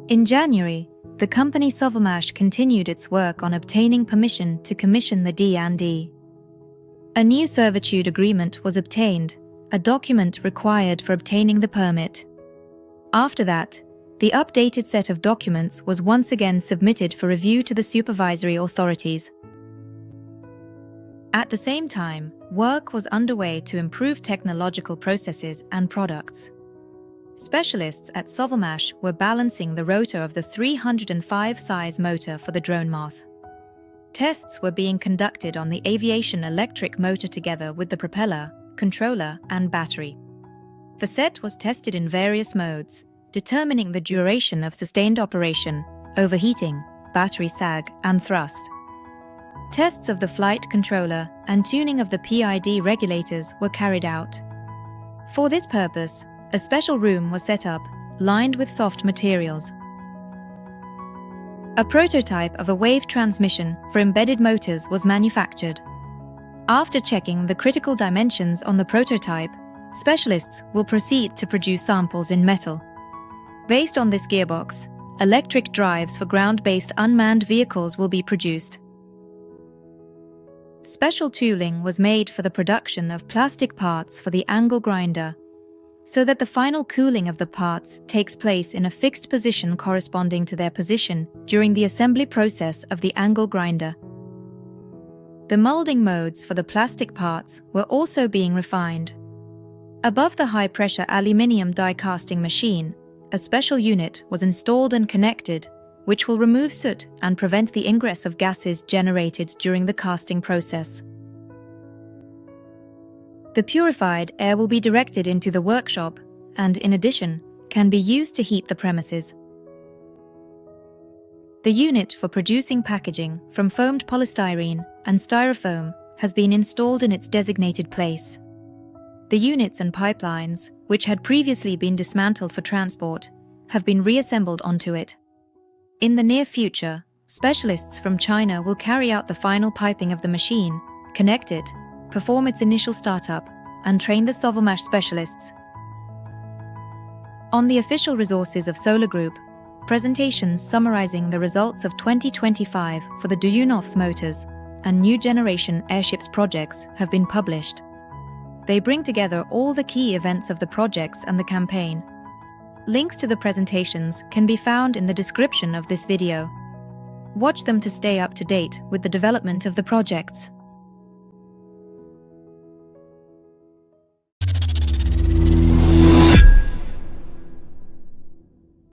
In January, the company Sovelmash continued its work on obtaining permission to commission the D&D. A new servitude agreement was obtained, a document required for obtaining the permit. After that, the updated set of documents was once again submitted for review to the supervisory authorities. At the same time, work was underway to improve technological processes and products. Specialists at Sovelmash were balancing the rotor of the 305 size motor for the drone moth. Tests were being conducted on the aviation electric motor together with the propeller, controller, and battery. The set was tested in various modes, determining the duration of sustained operation, overheating, battery sag, and thrust. Tests of the flight controller and tuning of the PID regulators were carried out. For this purpose, a special room was set up, lined with soft materials. A prototype of a wave transmission for embedded motors was manufactured. After checking the critical dimensions on the prototype, specialists will proceed to produce samples in metal. Based on this gearbox, electric drives for ground-based unmanned vehicles will be produced. Special tooling was made for the production of plastic parts for the angle grinder, so that the final cooling of the parts takes place in a fixed position corresponding to their position during the assembly process of the angle grinder. The molding modes for the plastic parts were also being refined. Above the high-pressure aluminium die casting machine, a special unit was installed and connected, which will remove soot and prevent the ingress of gases generated during the casting process. The purified air will be directed into the workshop and, in addition, can be used to heat the premises. The unit for producing packaging from foamed polystyrene and styrofoam has been installed in its designated place. The units and pipelines, which had previously been dismantled for transport, have been reassembled onto it. In the near future, specialists from China will carry out the final piping of the machine, connect it, perform its initial startup, and train the Sovelmash specialists. On the official resources of SOLARGROUP, presentations summarizing the results of 2025 for the Duyunov Motors and new Generation Airships projects have been published. They bring together all the key events of the projects and the campaign. Links to the presentations can be found in the description of this video. Watch them to stay up to date with the development of the projects.